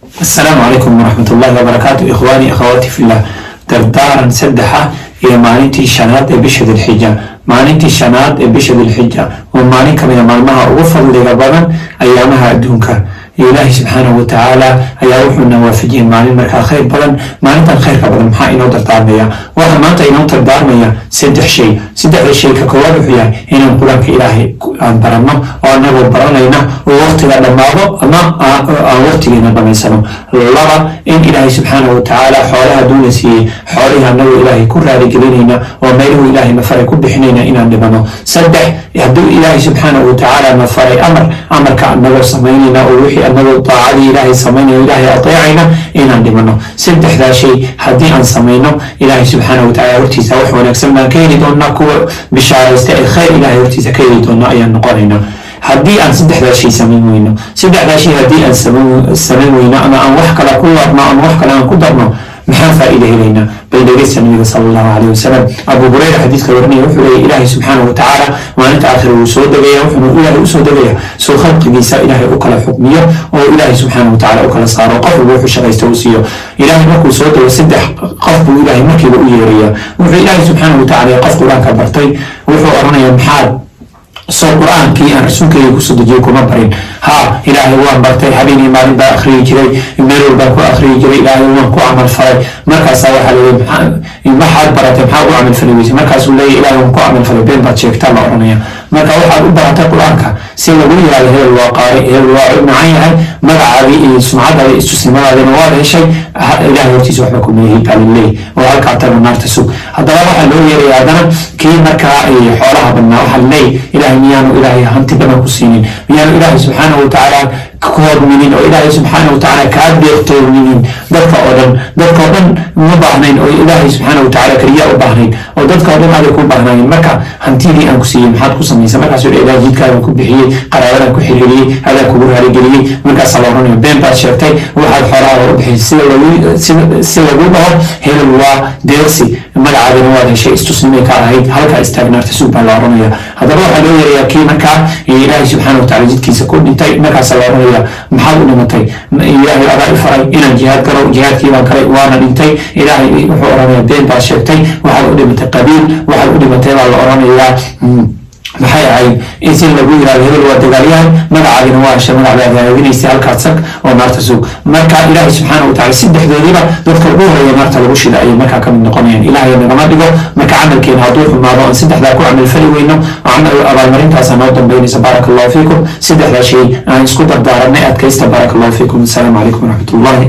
السلام عليكم ورحمة الله وبركاته. إخواني أخواتي في الله، دردارا سدحة هي مالنتي شناد بشهد الحجة. مالنتي شناد بشهد الحجة ومالنك من مالمها وفضل لغبنا أيامها دونك. إلهي سبحانه وتعالى ayaa wuxuu nawaafijiyay maalin markaa khayr badan. maalintan khayrka badan maxaa inoo dardaarmaya? waxa maanta inoo dardaarmaya saddex shay ka koowaad wuxuu yahay inaan quraanka ilaahay aan baranno oo anagoo baranayna oo waqtiga dhammaado ama aan waqtigeena dhamaysano. laba, in ilaahay subxaanahu watacaala xoolaha duuna siiyey xoolihii anagoo ilaahay ku raaligelinayna oo meeluhu ilaahay nafaray ku bixinayna inaan dhibano. saddex, hadduu ilaahay subxaanahu watacaala nafaray amarka anagoo samaynayna oo wixii anagoo daacadii ilaahay samaynaya ilaahay ateecayna inaan dhimano. saddexdaa shay haddii aan samayno ilaahay subxaanahu watacaala hortiisa wax wanaagsan baan ka heli doonaa. kuwa bishaaraysta ee khayr ilaahay hortiisa ka heli doona ayaan noqonaynaa. haddii aan saddexdaa shay samayn weyno haddii aan samayn weyno ama aan wax kale ku warno ama wax kale aan ku darno maxaan faa'iida helaynaa? bal dhegeysta nabiga sallallahu alayhi wasallam. abu hurayra xadiiska warinaya wuxuu leeyahay ilaahay subxaanahu watacaala maalinta aakhira wuu soo degaya, wuxuuna ilaahay usoo degaya soo khalqigiisa ilaahay u kala xukmiyo oo ilaahay subxaanahu watacaala u kala saaro, qof walba wuxuu shaqaysta uu siiyo. ilaahay markuu soo dego saddex qof buu ilaahay markiiba u yeeraya. wuxuu ilaahay subxaanahu watacaala qof qur-aanka bartay wuxuu oranaya maxaad soo qur-aankii aan rasuulkayga kusoo dejiyay kuma barin? ها إلهي وان برتي حبيني مالين با أخري جري ميرو باكو أخري جري إلهي وان كو عمل فري مركز سوى حلوي ما حد برتي محاو عمل فريويسي مركز ولي إلهي وان كو عمل فري بين باتشيك تالا أرنيا مركز واحد برتي قرآنك سيلا ولي هي الواقاري هي الواقع معيها مدعى سمعة استسلمة هذا نوال شيء إلهي ورتيس وحبكم به قال لي وهلك عتر النار تسوق هذا واحد لو يري هذا كي مركز حولها بالنار حلي إلهي ميانو إلهي هنتي بنا كسينين ميانو إلهي سبحانه وتعالى كود منين أو إلهي سبحانه وتعالى كاد بيختار منين دفع أدم مباهنين أو إلهي سبحانه وتعالى كرياء وباهنين أو دفع أدم هذا يكون باهنين مكة هنتيلي أنكسيين محاد قسم يسمى كسر إلهي جيد كان كبحي قرارا كحريري هذا كبر هريجري مكة صلوراني بين باشرتي واحد حرارة وبحي سوى بوضعه هل الوا ديرسي مدعى بنواد شيء استسلمي كارهيد هلك استغنار تسوب العرمية هذا روح الوية يكي مكة إلهي سبحانه وتعالى جيد كيسا كون انتي مكة صلوراني محاول نمتي إلهي أبا إفراي إنا الجهاد كرو جهاد كيما كري وانا نمتي إلهي وحوراني بين باشرتي وحال أدمتي قبيل وحال أدمتي والعرمي maxay ahayd in si lagu yiraahdo hebel waa dagaalyahan magacaagina waa heshay magacaada inaysi halkaas sag oo naarta suug. marka ilaahay subxaanahu watacaala saddexdoodiiba dadka ugu horeeya naarta lagu shida ayay markaa ka mid noqonayaan. ilaahay nagama dhigo marka camalkeena hadduu xumaado aan saddexdaa ku camal fali weyno abaalmarintaasa noo dambeynaysa. baaraka allahu fiikum. saddexdaa shay aan isku dardaaranay adkaysta. baaraka allahu fiikum. assalaamu calaykum waraxmatullahi